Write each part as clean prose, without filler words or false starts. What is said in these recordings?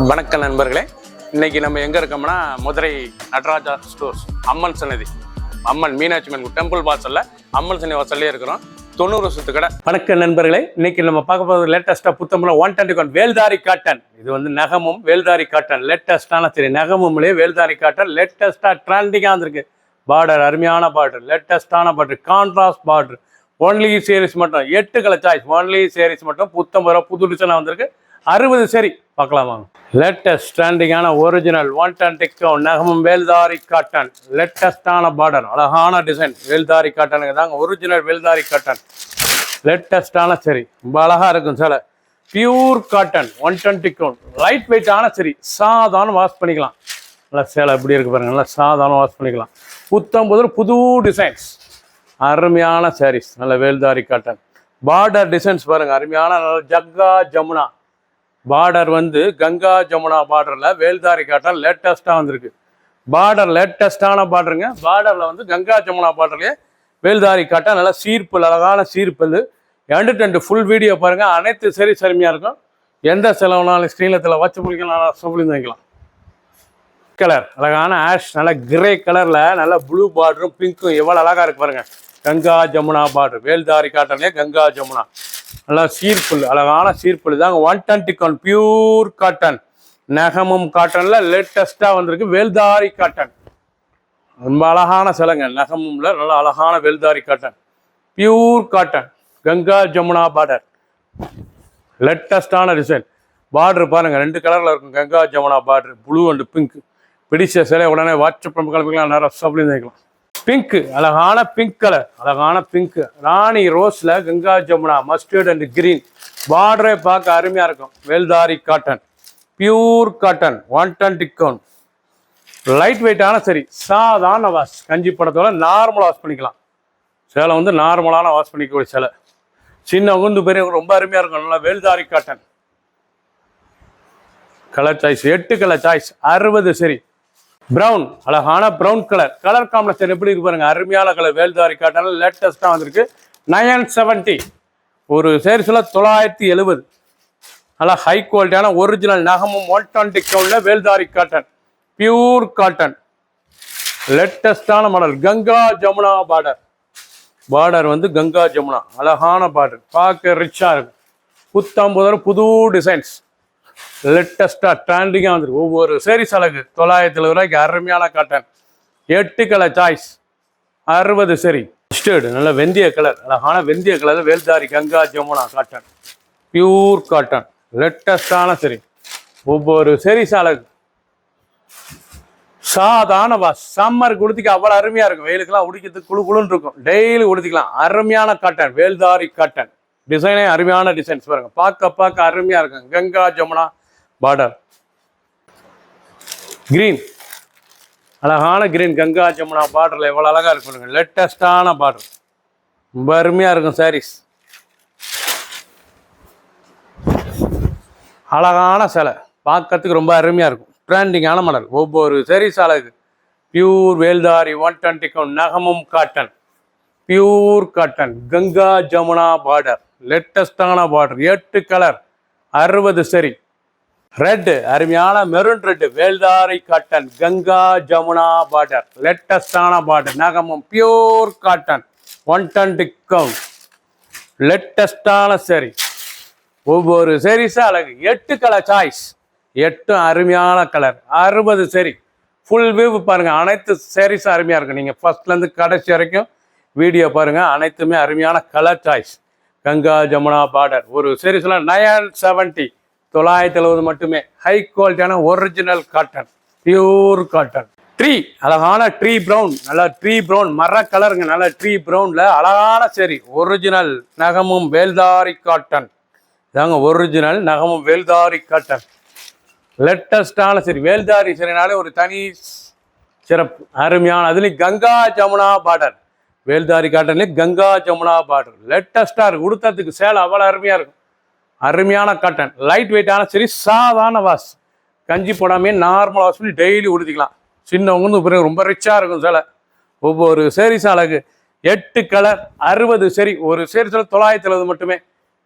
வணக்கம் நண்பர்களே, இன்னைக்கு நம்ம எங்க இருக்கோம்னா மதுரை நடராஜா ஸ்டோர்ஸ் அம்மன் சன்னதி, அம்மன் மீனாட்சி அம்மன் டெம்பிள் வாசல்ல அம்மன் சன்னதி வாசல்லே இருக்கிறோம். 90 வருஷத்து கடை. வணக்கம் நண்பர்களே, இன்னைக்கு நம்ம பார்க்க போகிறது லேட்டஸ்டா புத்தம்பல 121 வேல்தாரி காட்டன். இது வந்து நகமும் வேல்தாரி காட்டன் லேட்டஸ்டான சரி நகமும்லேயே வேல்தாரி காட்டன் லேட்டஸ்டா ட்ரெண்டிங்காக வந்திருக்கு. பார்டர் அருமையான பார்டர், லேட்டஸ்டான border, contrast border. Only sarees மட்டும் 8 கலர் சாய்ஸ், ஒன்லி சேரீஸ் மட்டும் புத்தம்பரம் புது டிசைனாக வந்திருக்கு. 60 சரி பார்க்கலாமா. லேட்டஸ்ட் ஸ்டாண்டிங்கான ஒரிஜினல் 110 நகமும் வேல்தாரி காட்டன், லேட்டஸ்டான பார்டர், அழகான டிசைன். வேல்தாரி காட்டனுக்கு தாங்க ஒரிஜினல் வேல்தாரி காட்டன். லேட்டஸ்டான சரி, ரொம்ப அழகா இருக்கும் சில பியூர் காட்டன் 120 லைட் வெயிட்டான சரி, சாதாரண வாஷ் பண்ணிக்கலாம். நல்லா சேலை எப்படி இருக்கு பாருங்க, நல்லா சாதாரண வாஷ் பண்ணிக்கலாம். புது டிசைன்ஸ், அருமையான சாரீஸ், நல்ல வேல்தாரி காட்டன். பார்டர் டிசைன்ஸ் பாருங்க, அருமையான நல்ல ஜக்கா ஜமுனா பார்டர் வந்து கங்கா ஜமுனா பார்டரில் வேல்தாரி காட்டன் லேட்டஸ்ட்டாக வந்திருக்கு. பார்டர் லேட்டஸ்டான பார்டருங்க. பார்டரில் வந்து கங்கா ஜமுனா பார்டர்லேயே வேல்தாரி காட்டன் நல்லா சீர்ப்பு, அழகான சீர்ப்பு. எண்டு ஃபுல் வீடியோ பாருங்கள். அனைத்து சரி சரிமையாக இருக்கும். எந்த செலவுனாலும் ஸ்க்ரீனில் வச்சு முடிக்கலாம், சொல்லி வைக்கலாம். கலர் அழகான ஆஷ், நல்ல கிரே கலரில் நல்ல ப்ளூ பார்டரும் பிங்க்கும் எவ்வளோ அழகாக இருக்கு பாருங்கள். கங்கா ஜமுனா பார்டர் வேல்தாரி காட்டன்லேயே கங்கா ஜமுனா நல்லா சீர்ப்புல், அழகான சீர்ப்புல் தாங்க. 120 பியூர் காட்டன் நகமும் காட்டன்ல லேட்டஸ்டா வந்திருக்கு. வேல்தாரி காட்டன் ரொம்ப அழகான சிலைங்க. நகமும்ல நல்லா அழகான வேல்தாரி cotton, pure cotton, Ganga Jamuna border, லேட்டஸ்டான டிசைன். பார்டர் பாருங்க, 2 கலர்ல இருக்கும். கங்கா ஜமுனா பார்டர் ப்ளூ அண்ட் பிங்க். பிடிச்ச சிலை உடனே வாட்ஸ்அப் கிளம்பிக்கலாம், நேரம் சப்ளையும் வைக்கலாம். பிங்க், அழகான பிங்க் கலர், அழகான பிங்க் ராணி ரோஸ்ல Ganga Jamuna mustard and green. பார்டரே பார்க்க அருமையா இருக்கும். வேல்தாரி காட்டன், பியூர் காட்டன் 120 லைட் வெயிட்டான சரி, சாதாரண வாஷ். கஞ்சி படத்தோட நார்மலாக வாஷ் பண்ணிக்கலாம். சேலை வந்து நார்மலான வாஷ் பண்ணிக்கக்கூடிய சேலை. சின்ன உகுந்து பெரிய ரொம்ப அருமையா இருக்கும். நல்லா வேல்தாரி காட்டன். கலர் சாய்ஸ் 8 கலர் சாய்ஸ், 60 சரி. பிரவுன், அழகான பிரவுன் கலர். கலர் காம்பினேஷன் எப்படி இருக்கு பாருங்க, அருமையான கலர். வேல்தாரி காட்டன் லேட்டஸ்டா வந்திருக்கு. 970 ஒரு சேரீஸ்ல 970. நல்லா ஹை குவாலிட்டியான ஒரிஜினல் நகமும் 120 வேல்தாரி காட்டன், பியூர் காட்டன், லேட்டஸ்டான model. Ganga Jamuna border. Border வந்து கங்கா ஜமுனா, அழகான பார்டர், பார்க்க ரிச்சா இருக்கும். புது டிசைன்ஸ் லேட்டஸ்டா ட்ரெண்டிங்காக வந்துருக்கு. ஒவ்வொரு சேரீஸ் அழகு 970 ரூபாய்க்கு அருமையான காட்டன். 8 கலர் சாய்ஸ், 60 சரி. மஸ்டர்டு நல்ல வெந்தய கலர், அழகான வெந்தய கலர். வேல்தாரி Ganga Jamuna cotton, pure cotton, லேட்டஸ்டான சரி. ஒவ்வொரு சேரீஸ் அழகு, சாதாரண வாஷ். சம்மருக்கு உடுத்திக்க அவ்வளோ அருமையா இருக்கும். வெயிலுக்கெல்லாம் உடிக்கிறதுக்கு குழுன்னு இருக்கும். டெய்லி உடுத்திக்கலாம். அருமையான காட்டன், வேல்தாரி காட்டன். டிசைனே அருமையான டிசைன்ஸ் பாருங்க, பார்க்க அருமையா இருக்கும். கங்கா ஜமுனா பார்டர், கிரீன், அழகான கிரீன். கங்கா ஜமுனா பார்டர்ல எவ்வளவு அழகா இருக்கு. லேட்டஸ்டான பார்டர், ரொம்ப அருமையா இருக்கும் சாரீஸ். அழகான சேலை, பார்க்கறதுக்கு ரொம்ப அருமையா இருக்கும். ட்ரெண்டிங்கான மாடல். ஒவ்வொரு சாரீஸ் அழகு. பியூர் வேல்தாரி 120 நகமும் cotton, pure cotton, Ganga Jamuna border, லேட்டஸ்டான பார்டர். 8 கலர், 60 சரி. ரெட், அருமையான மெரூன் ரெட். வேல்தாரி காட்டன், கங்கா ஜமுனா பார்டர், லேட்டஸ்டான பார்டர். நகமும் பியூர் காட்டன் 120 லேட்டஸ்டான சரி. ஒவ்வொரு சேரீஸும் அழகு. 8 கலர் சாய்ஸ், 8 அருமையான கலர், 60 சரி. ஃபுல் வியூ பாருங்க. அனைத்து சேரீஸும் அருமையா இருக்கும். நீங்க ஃபர்ஸ்ட்ல இருந்து கடைசி வரைக்கும் வீடியோ பாருங்க. அனைத்துமே அருமையான colour choice. Ganga Jamuna border. ஒரு சீரீஸ்ல 970 970 மட்டுமே. ஹை குவாலிட்டியான original cotton, pure cotton. Tree, அழகான ட்ரீ ப்ரௌன், நல்லா ட்ரீ ப்ரௌன் மர கலருங்க. நல்ல ட்ரீ ப்ரௌன்ல அழகான சரி. ஒரிஜினல் நகமும் வேல்தாரி காட்டன் இதாங்க. ஒரிஜினல் நகமும் வேல்தாரி காட்டன், லேட்டஸ்டான சரி. வேல்தாரி சரினாலே ஒரு தனி சிறப்பு, அருமையான. அதுலேயும் கங்கா ஜமுனா பார்டர். வேல்தாரி காட்டன்லேயே கங்கா ஜமுனா பார்டர் லேட்டஸ்டாக இருக்கு. உடுத்தத்துக்கு சேலை அவ்வளோ அருமையாக இருக்கும். அருமையான காட்டன், லைட் வெயிட்டான சரி, சாதாரண வாஷ். கஞ்சி போடாமே நார்மல் வாஷ் பண்ணி டெய்லி உடுத்திக்கலாம். சின்னவங்க பிறகு ரொம்ப ரிச்சாக இருக்கும் சேலை. ஒவ்வொரு சேரீஸும் அழகு. 8 கலர், 60 சரி. ஒரு சேரீஸில் 970 மட்டுமே.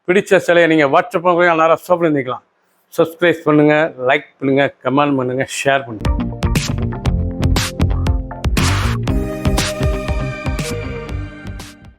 பிடிச்ச சிலையை நீங்கள் வாட்ஸ்அப் நேரம் சோப்பு இருந்துக்கலாம். சப்ஸ்கிரைப் பண்ணுங்கள், லைக் பண்ணுங்கள், கமெண்ட் பண்ணுங்கள், ஷேர் பண்ணுங்கள்.